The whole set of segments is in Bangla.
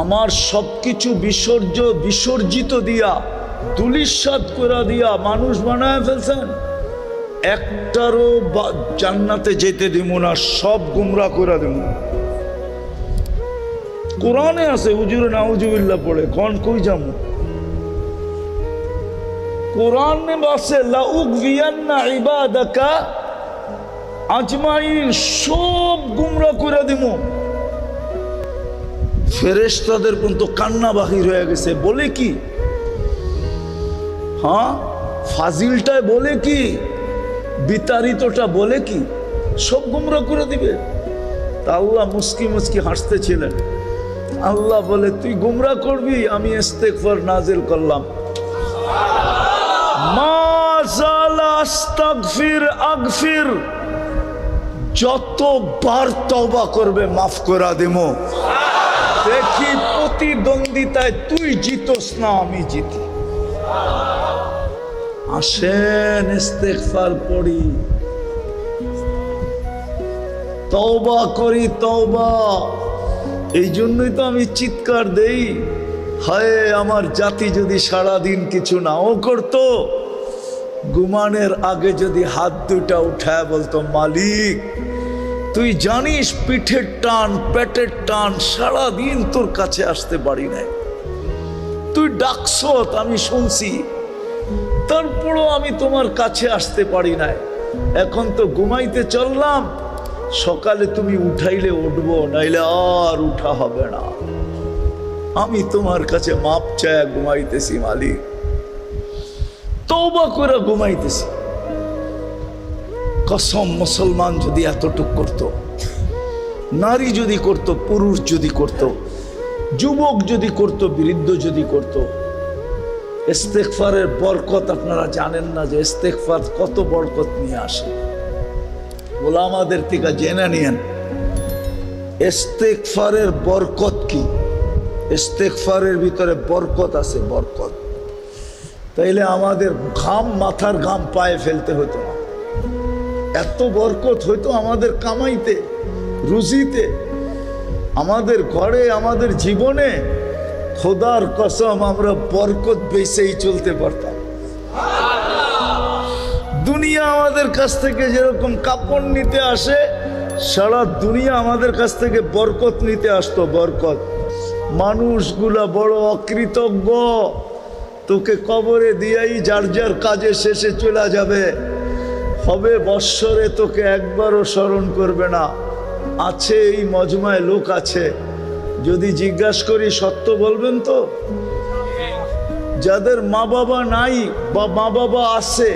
আমার সবকিছু বিসর্জিত দিয়া দুলিশাত করে দিয়া মানুষ বানায় ফেলছেন। একটারও জান্নাতে যেতে দিব না, সব গুমরা করে দেব। কোরআনে আছে হুজুরে নাউজুবিল্লাহ পড়ে কোন কই যাবো, কোরআনে আছে লাউগভিয়ান্না ইবাদাকা আজমাইন, সব গুমরা করে দিব। ফেরেশতাদের পর্যন্ত কান্না বাহির হয়ে গেছে। বলে কি? হ্যাঁ, ফাজিলটায় বলে কি, বিতাড়িতটা বলে কি, সব গুমরা করে দিবে। তা আল্লাহ মুস্কি মুস্কি হাসতেছিলেন। আল্লাহ বলে তুই গুমরা করবি, আমি ইস্তেগফার নাজিল করলাম। মা জালা আস্তাগফির আগফির, যতবার তওবা করবে মাফ করে দেবো। দেখি প্রতিদ্বন্দ্বিতায় তুই জিতোস না আমি জিতি। আসেন ইস্তেগফার পড়ি, তওবা করি, তওবা। এই জন্যই তো আমি চিৎকার দেই, হায় আমার জাতি যদি সারাদিন কিছু নাও করতো, ঘুমানোর আগে যদি হাত দুটা উঠায় বলতো মালিক তুই জানিস পিঠের টান পেটের টান, সারাদিন তোর কাছে আসতে পারি নাই, তুই ডাকছ আমি শুনছি, তারপরও আমি তোমার কাছে আসতে পারি নাই। এখন তো ঘুমাইতে চললাম, সকালে তুমি উঠাইলে উঠবো, নাইলে আর উঠা হবে না। আমি তোমার কাছে মাপ চায় ঘুমাইতেছি মালিক, তওবা করে ঘুমাইতেছি। কসম, মুসলমান যদি এতটুক করত, নারী যদি করত, পুরুষ যদি করত, যুবক যদি করত, বৃদ্ধ যদি করত। ইস্তেগফারের বরকত আপনারা জানেন না যে ইস্তেগফার কত বরকত নিয়ে আসে। ওলামাদের থেকে জেনে নিয়েন ইস্তেগফারের বরকত কি। ইস্তেগফারের ভিতরে বরকত আছে, বরকত। তাইলে আমাদের ঘাম, মাথার ঘাম পায়ে ফেলতে হতো না, এত বরকত হইতো আমাদের কামাইতে, রুজিতে, আমাদের ঘরে, আমাদের জীবনে। খোদার কসম আমরা বরকত বেচেই চলতে পারতাম। দুনিয়া আমাদের কাছ থেকে যেরকম কাপড় নিতে আসে, সারা দুনিয়া আমাদের কাছ থেকে বরকত নিতে আসতো, বরকত। মানুষগুলা বড় অকৃতজ্ঞ, তোকে কবরে দিয়াই যার যার কাজে শেষে চলে যাবে, হবে বৎসরে তোকে একবারও স্মরণ করবে না। আছে এই মজমায় লোক আছে, যদি জিজ্ঞাসা করি সত্য বলবেন তো? যাদের মা বাবা নাই বা মা বাবা আছে,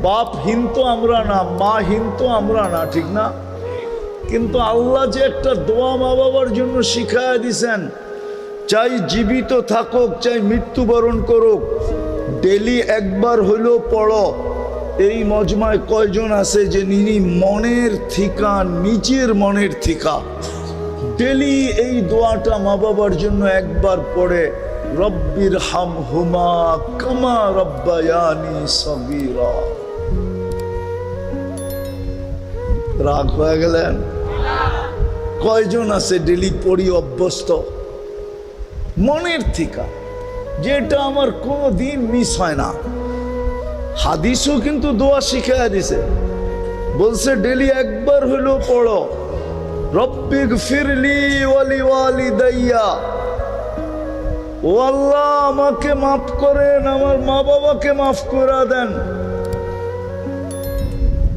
বাপহীন তো আমরা না, মাহীন তো আমরা না, ঠিক না? কিন্তু আল্লাহ যে একটা দোয়া মা বাবার জন্য শিখায়া দিছেন, চাই জীবিত থাকুক চাই মৃত্যুবরণ করুক, ডেলি একবার হইলেও পড়ো। এই মজমায় কয়জন আছে যে মনের থিকা, নিজের মনের থিকা ডেলি এই দোয়াটা মা বাবার জন্য একবার পড়ে, রব্বির হামহুমা কামা রব্বায়ানি সগীরা। রাগ হয়ে গেলেন? কয়জন আছে ডেলি পড়ি অভ্যস্ত মনের থিকা, যেটা আমার কোনো দিন মিস হয় না। হাদিসও কিন্তু দোয়া শিখাইয়া দিছে, বলছে ডেলি একবার হইলেও পড়ো, রব্বিগফিরলি ওয়ালি ওয়ালিদাইয়া, ও আল্লাহ আমাকে মাফ করেন, আমার মা বাবাকে মাফ করে দেন,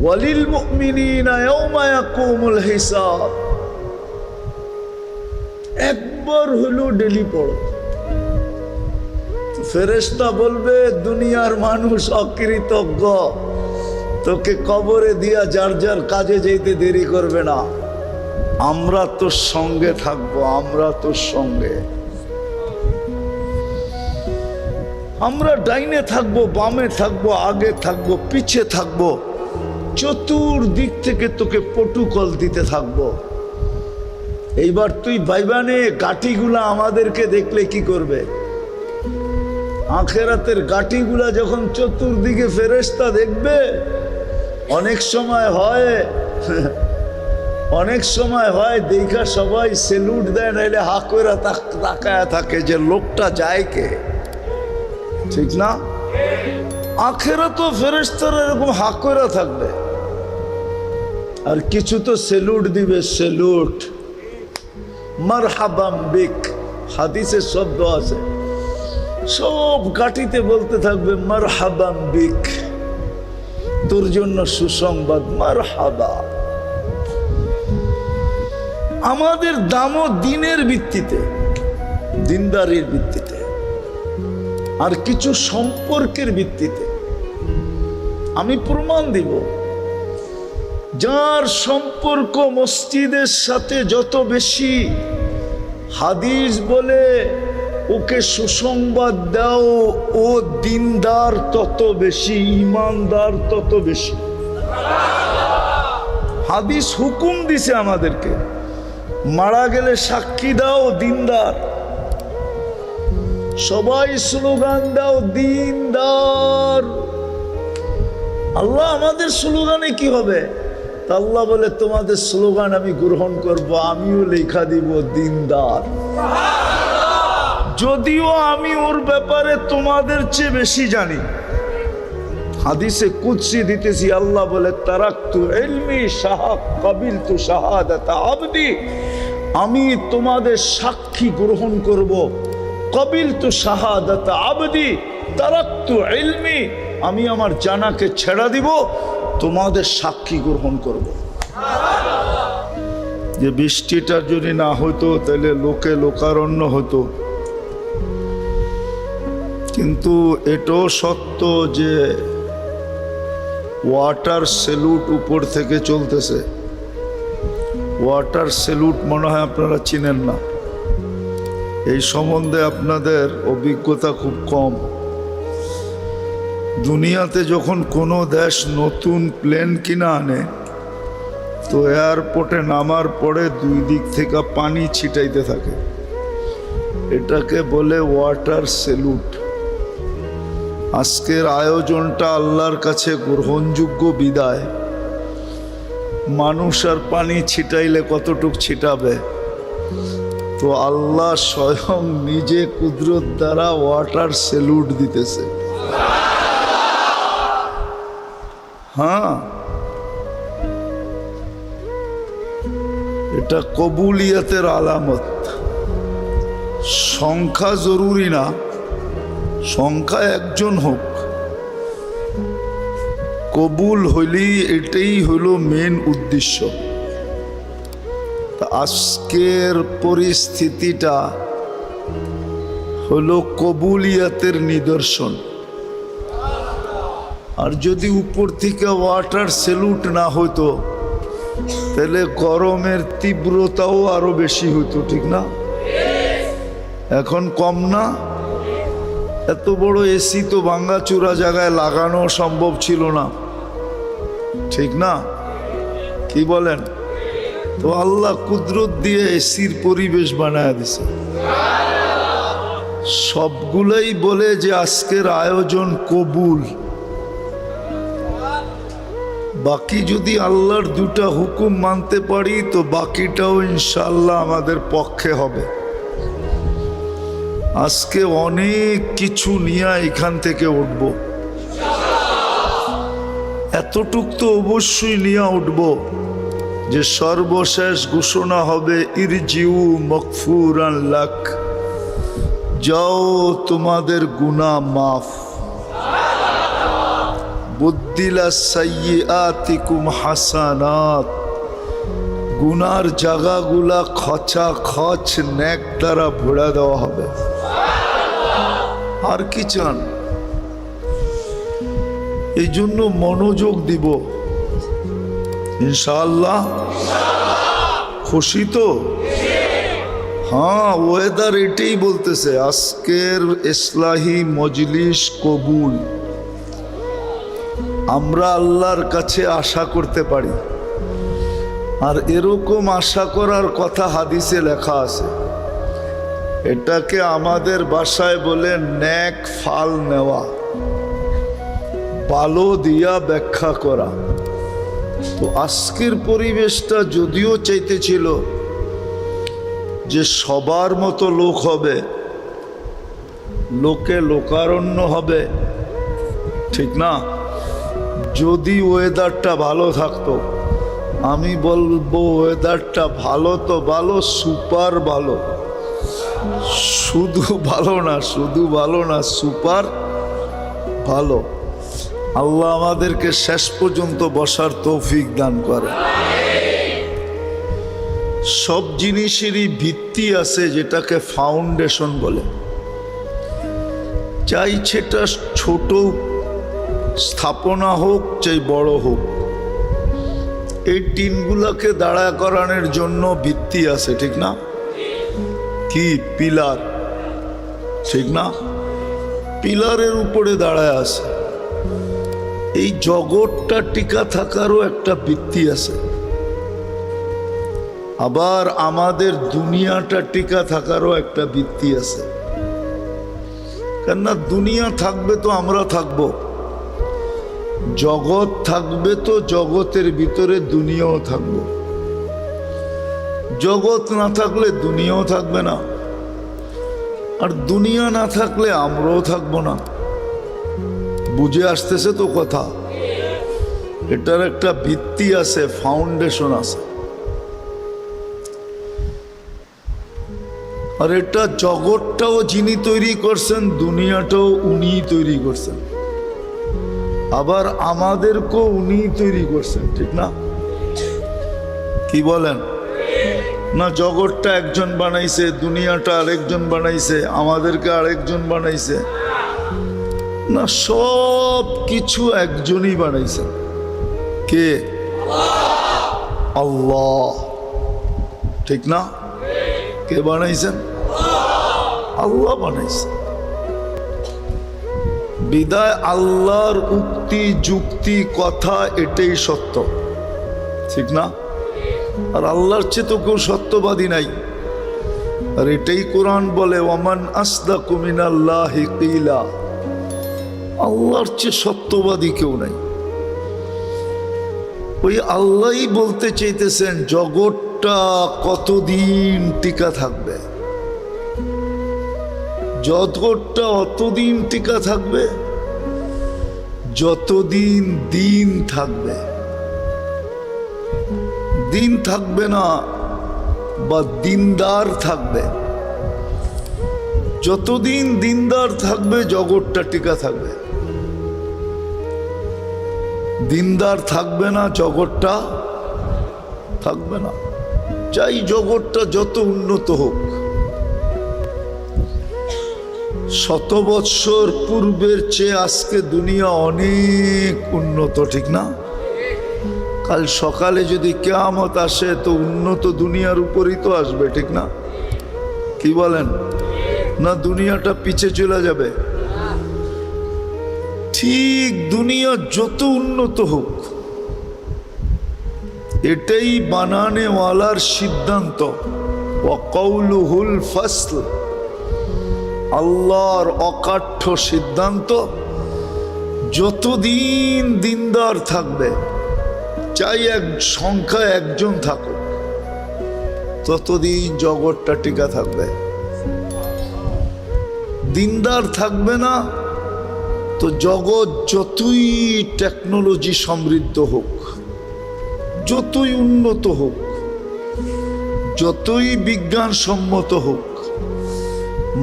ওয়ালিল মুমিনিনা ইয়াওমা ইয়াকুমুল হিসাব। একবার হইলেও ডেলি পড়ো। ফেরেশতা বলবে দুনিয়ার মানুষ অকৃতজ্ঞ, তোকে কবরে দিয়া যার যার কাজে যেতে দেরি করবে না, আমরা তোর সঙ্গে থাকবো, আমরা তোর সঙ্গে। আমরা ডাইনে থাকবো, বামে থাকবো, আগে থাকবো, পিছে থাকবো, চতুর্দিক থেকে তোকে প্রটোকল দিতে থাকবো। এইবার তুই ভাইবানে গাঠিগুলা আমাদেরকে দেখলে কি করবে? আখেরাতের গাঠিগুলা যখন চতুর্দিকে ফেরেশতা দেখবে, অনেক সময় হয় অনেক সময় হয় দেখা সবাই সেলুট দেয়, নাইলে হা কইরা তাকায় থাকে যে লোকটা যায় কে, ঠিক না? আখেরাতেও ফেরেশতারা এরকম হা কইরা থাকবে, আর কিছু তো সেলুট দিবে, সেলুট, মারহাবাম বিক, হাদিসের শব্দ আছে, সব গাটিতে বলতে থাকবে মারহাবাম বিক, তোর জন্য সুসংবাদ, মারহাবা। আমাদের দামও দিনের ভিত্তিতে, দিনদারির ভিত্তিতে, আর কিছু সম্পর্কের ভিত্তিতে। আমি প্রমাণ দিব, যার সম্পর্ক মসজিদের সাথে যত বেশি, হাদিস বলে ওকে সুসংবাদ দাও, ও দিনদার তত বেশি, ঈমানদার তত বেশি। হাদিস হুকুম দিছে আমাদেরকে, মারা গেলে সাক্ষী দাও, দিনদার। সবাই স্লোগান দাও, দিনদার। আল্লাহ আমাদের স্লোগানে কি হবে? আল্লাহ বলে তোমাদের স্লোগান আমি গ্রহণ করব, আমিও লেখা দিব দিনদার, যদিও আমি ওর ব্যাপারে তোমাদের চেয়ে বেশি জানি। হাদিসে কুদসি দিতেছি, আল্লাহ বলে তারাকতু ইলমি কাবিলতু শাহাদাত আবদি, আমি তোমাদের সাক্ষী গ্রহণ করব, কাবিলতু শাহাদাত আবদি তারাকতু ইলমি, আমি আমার জানাকে ছেড়ে দিব, তোমাদের সাক্ষী গ্রহণ করব। যে বৃষ্টিটা যদি না হতো তাহলে লোকে লোকারণ্য হতো, কিন্তু এটাও সত্য যে ওয়াটার সেলুট উপর থেকে চলতেছে। ওয়াটার সেলুট মনে হয় আপনারা চিনেন না, এই সম্বন্ধে আপনাদের অভিজ্ঞতা খুব কম। দুনিয়াতে যখন কোনো দেশ নতুন প্লেন কিনা আনে, তো এয়ারপোর্টে নামার পরে দুই দিক থেকে পানি ছিটাইতে থাকে, এটাকে বলে ওয়াটার সেলুট। আজকের আয়োজনটা আল্লাহর কাছে গ্রহণযোগ্য বিদায়। মানুষ আর পানি ছিটাইলে কতটুক ছিটাবে, তো আল্লাহ স্বয়ং নিজে কুদরত দ্বারা ওয়াটার সেলুট দিতেছে। হ্যাঁ, এটা কবুলিয়তের আলামত। সংখ্যা জরুরি না, সংখ্যা একজন হোক, কবুল হইলেই এটাই হলো মেন উদ্দেশ্য। আজকের পরিস্থিতিটা হলো কবুলিয়তের নিদর্শন। আর যদি উপর থেকে ওয়াটার সেলুট না হতো তাহলে গরমের তীব্রতাও আরো বেশি হতো, ঠিক না? এখন কম না? এত বড় এসি তো ভাঙ্গাচুরা জায়গায় লাগানো সম্ভব ছিল না, ঠিক না? কি বলেন? তো আল্লাহ কুদরত দিয়ে এসির পরিবেশ বানায় দিছে। সবগুলাই বলে যে আজকের আয়োজন কবুল। বাকি যদি আল্লাহর দুটা হুকুম মানতে পারি তো বাকিটাও ইনশাআল্লাহ আমাদের পক্ষে হবে। আজকে অনেক কিছু নিয়ে এখান থেকে উঠব, এতটুক তো অবশ্যই নিয়ে উঠব যে সর্বশেষ ঘোষণা হবে ইরজিউ মাগফুরান লাক, যাও তোমাদের গুনাহ মাফ। বুদ্দিলা সাইয়্যাতিকুম হাসানাত, গুনার জায়গাগুলা খচা খচ নেক দ্বারা ভরে দেওয়া হবে। আর কি চান? এই জন্য মনোযোগ দিব ইনশাআল্লাহ। খুশি তো? হ্যাঁ, ওয়েদার এটাই বলতেছে আজকের ইসলাহি মজলিস কবুল। আমরা আল্লাহর কাছে আশা করতে পারি, আর এরকম আশা করার কথা হাদিসে লেখা আছে। এটাকে আমাদের ভাষায় বলে নেক ফাল নেওয়া, ভালো দিয়া ব্যাখ্যা করা। তো আজকের পরিবেশটা যদিও চাইতেছিল যে সবার মতো লোক হবে, লোকে লোকারণ্য হবে, ঠিক না? যদি ওয়েদারটা ভালো থাকতো, আমি বলবো ওয়েদারটা ভালো তো ভালো, সুপার ভালো। শুধু ভালো না, শুধু ভালো না, সুপার ভালো। আল্লাহ আমাদেরকে শেষ পর্যন্ত বসার তৌফিক দান করে। সব জিনিসেরই ভিত্তি আছে, যেটাকে ফাউন্ডেশন বলে। চাই সেটা ছোট স্থাপনা হোক, চাই বড় হোক, এই টিনগুলাকে দাঁড়া করানোর জন্য ভিত্তি আছে, ঠিক না? কি পিলার, ঠিক না? পিলারের উপরে দাঁড়ায় আছে। এই জগৎটা টিকা থাকারও একটা ভিত্তি আছে। আবার আমাদের দুনিয়াটা টিকা থাকারও একটা ভিত্তি আছে। কেননা দুনিয়া থাকবে তো আমরা থাকবো, জগৎ থাকবে তো জগতের ভিতরে দুনিয়াও থাকবো। জগৎ না থাকলে দুনিয়াও থাকবে না, আর দুনিয়া না থাকলে আমরাও থাকবো না। বুঝে আসতেছে তো কথা? এটার একটা ভিত্তি আছে, ফাউন্ডেশন আছে। আর এটা জগৎটাও যিনি তৈরি করছেন, দুনিয়াটাও উনিই তৈরি করছেন। আবার আমাদেরকেও উনিই তৈরি করছেন, ঠিক না? কি বলেন? না, জগৎটা একজন বানাইছে, দুনিয়াটা আরেকজন বানাইছে, আমাদেরকে আরেকজন বানাইছে না, সব কিছু একজনই বানাইছে। কে? আল্লাহ, ঠিক না? কে বানাইছেন? আল্লাহ বানাইছে। বিদায় আল্লাহর উক্তি, যুক্তি, কথা এটাই সত্য, ঠিক না? আর আল্লাহর চেয়ে তো কেউ সত্যবাদী নাই। আর এটাই কোরআন বলে, ওয়ামান আসদাকু মিনাল্লাহি কিলা, আল্লাহর চেয়ে সত্যবাদী কেউ নাই। ওই আল্লাহই বলতে চাইতেছেন জগৎটা কতদিন টিকা থাকবে। জগৎটা অতদিন টিকা থাকবে যতদিন দিন থাকবে। দিন থাকবে না বা দিনদার থাকবে, যতদিন দিনদার থাকবে জগৎটা টিকা থাকবে। দিনদার থাকবে না, জগৎটা থাকবে না। চাই জগৎটা যত উন্নত হোক। 100 বৎসর পূর্বের চেয়ে আজকে দুনিয়া অনেক উন্নত, ঠিক না? কাল সকালে যদি কিয়ামত আসে তো উন্নত দুনিয়ার উপরই তো আসবে, ঠিক না? কি বলেন? না দুনিয়াটা পিছে চলে যাবে? ঠিক দুনিয়া যত উন্নত হোক, এটাই বানানেওয়ালার সিদ্ধান্ত। ওয়া কওলুহুল ফাসল, আল্লাহর অকাঠ্য সিদ্ধান্ত। যতদিন দিনদার থাকবে, চাই এক সংখ্যা একজন থাকুক, ততদিন জগৎটা টিকা থাকবে। দিনদার থাকবে না তো জগৎ যতই টেকনোলজি সমৃদ্ধ হোক, যতই উন্নত হোক, যতই বিজ্ঞানসম্মত হোক,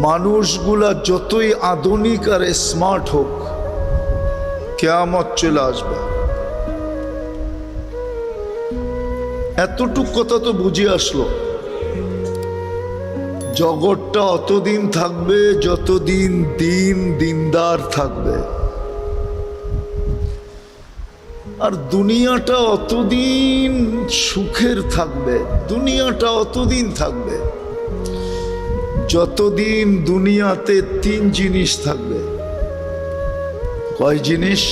মানুষগুলা যতই আধুনিক আর স্মার্ট হোক, কিয়ামত চলে আসবে। এতটুক কথা তো বুঝে আসলো। জগৎটা অতদিন থাকবে যতদিন দিন দিনদার থাকবে, আর দুনিয়াটা অতদিন সুখের থাকবে। দুনিয়াটা অতদিন থাকবে যতদিন দুনিয়াতে 3 জিনিস থাকবে। কয় জিনিস?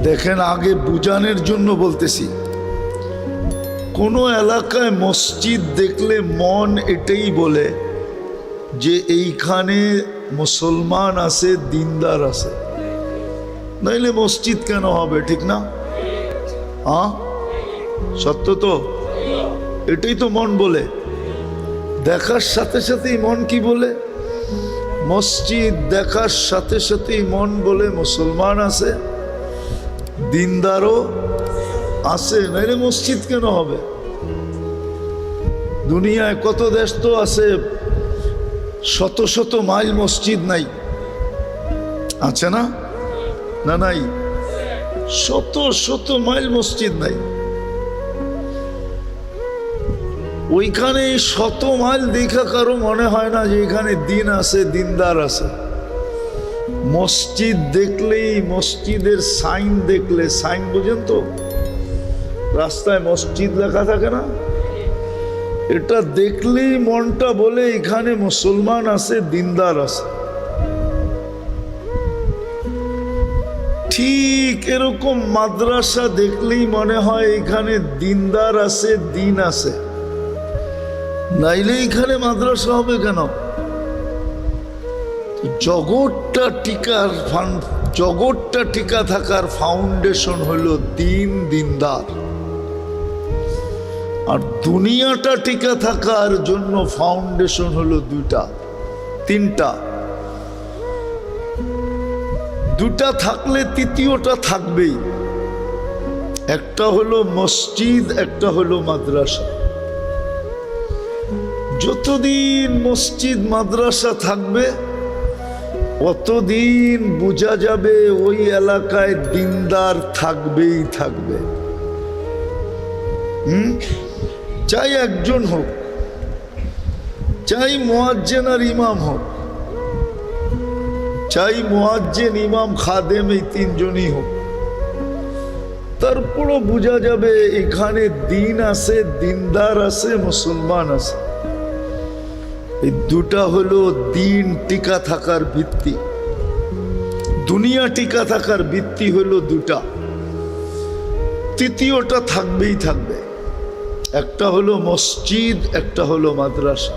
দেখেন, আগে বুঝানোর জন্য বলতেছি। কোনো এলাকায় মসজিদ দেখলে মন এটাই বলে যে এইখানে মুসলমান আছে, দিনদার আছে। নাইলে মসজিদ কেন হবে, ঠিক না? হ্যাঁ, সত্য তো। এটাই তো মন বলে। দেখার সাথে সাথেই মন কি বলে? মসজিদ দেখার সাথে সাথেই মন বলে মুসলমান আছে, দিনদারও আছে, নাইলে মসজিদ কেন হবে? দুনিয়ায় কত দেশ তো আছে, শত শত মাইল মসজিদ নাই, আছে না? না নাই? শত শত মাইল মসজিদ নাই। ওইখানে শত মাইল দেখা কারো মনে হয় না যে এখানে দিন আছে, দিনদার আছে। মসজিদ দেখলেই, মসজিদের সাইন দেখলে, সাইন বুঝেন তো, রাস্তায় মসজিদ লেখা থাকে না, এটা দেখলেই মনটা বলে এখানে মুসলমান আছে, দিনদার আছে। ঠিক এরকম মাদ্রাসা দেখলেই মনে হয় এখানে দিনদার আছে, দিন আছে, নাইলে এখানে মাদ্রাসা হবে কেন? জগৎটা টিকা থাকার ফাউন্ডেশন হলো দিন, দিনদার। আর দুনিয়াটা টিকা থাকার জন্য ফাউন্ডেশন হলো দুটা, তিনটা। দুটা থাকলে তৃতীয়টা থাকবেই। একটা হলো মসজিদ, একটা হলো মাদ্রাসা। যতদিন মসজিদ মাদ্রাসা থাকবে অতদিন বোঝা যাবে ওই এলাকায় দিনদার থাকবেই থাকবে। চাই একজন হোক, চাই মুয়াজ্জিন আর ইমাম হোক, চাই মুয়াজ্জিন, ইমাম, খাদেম, এই তিনজনই হোক, তারপরও বোঝা যাবে এখানে দিন আছে, দিনদার আছে, মুসলমান আছে। এই দুটা হলো দিন টিকা থাকার ভিত্তি। দুনিয়া টিকা থাকার ভিত্তি হলো দুটা, তৃতীয়টা থাকবেই থাকবে। একটা হলো মসজিদ, একটা হলো মাদ্রাসা।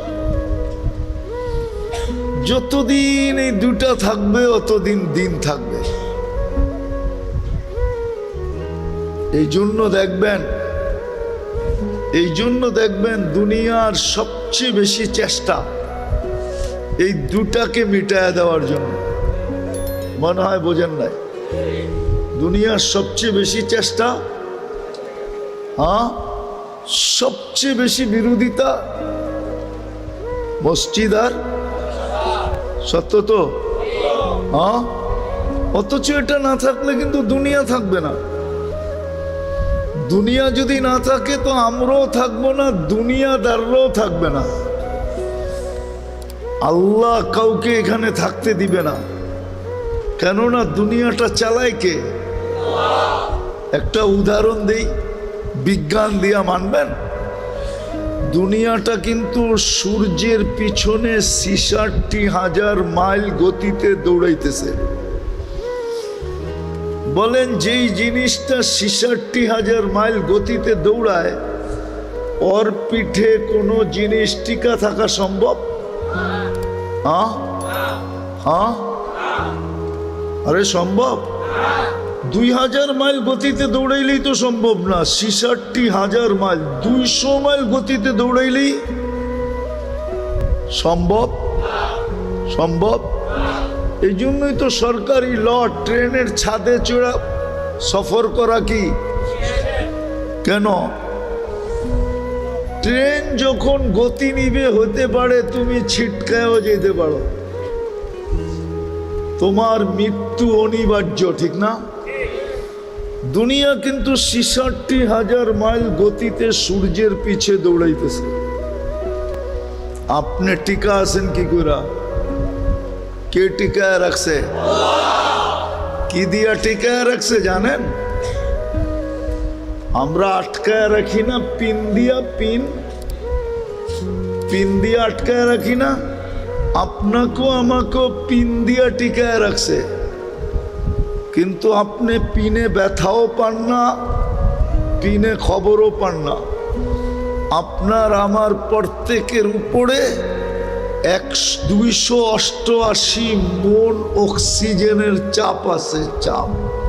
যতদিন এই দুটা থাকবে অতদিন দিন থাকবে। এই জন্য দেখবেন দুনিয়ার সবচেয়ে বেশি চেষ্টা এই দুটাকে মিটায়া দেওয়ার জন্য। মনে হয় বোঝেন নাই? দুনিয়ার সবচেয়ে বেশি চেষ্টা, সবচেয়ে বেশি বিরোধিতা মসজিদ আর, সত্য তো? অথচ এটা না থাকলে কিন্তু দুনিয়া থাকবে না। দুনিয়া যদি না থাকে তো আমরাও থাকবো না, দুনিয়াদাররাও থাকবে না। আল্লাহ কাউকে এখানে থাকতে দিবে না, কেননা দুনিয়াটা চালায় কে? একটা উদাহরণ দেই, বিজ্ঞান দিয়া মানবেন? দুনিয়াটা কিন্তু সূর্যের পিছনে ৬৬,০০০ মাইল গতিতে দৌড়াইতেছে। বলেন যেই জিনিসটা ৬৬,০০০ মাইল গতিতে দৌড়ায়, ওর পিঠে কোনো জিনিস টিকা থাকা সম্ভব? আরে সম্ভব? ২০০০ মাইল গতিতে দৌড়াইলেই তো সম্ভব না। ৬৬,০০০ মাইল, ২০০ মাইল গতিতে দৌড়াইলেই সম্ভব? সম্ভব। এই জন্যই তো সরকারি ল, ট্রেনের ছাদে চড়া সফর করা কি কেন? ট্রেন যখন গতি নিবে হতে পারে তুমি ছিটকায়ও যেতে পারো, তোমার মৃত্যু অনিবার্য, ঠিক না? দুনিয়া কিন্তু ৬৬,০০০ মাইল গতিতে সূর্যের পিছে দৌড়াইতেছে। আপনি টিকা আছেন কি করে? কে টিকায় রাখছে? কি দিয়া টিকায় রাখছে জানেন? আমরা আটকায় রাখি না পিন দিয়া, পিন দিয়া আটকায় রাখি না? আপনাকেও আমাকেও পিন দিয়া টিকায় রাখছে, কিন্তু আপনি পিনে ব্যথাও পান না, পিনে খবরও পান না। আপনার আমার প্রত্যেকের উপরে 288 মন অক্সিজেনের চাপ আছে, চাপ।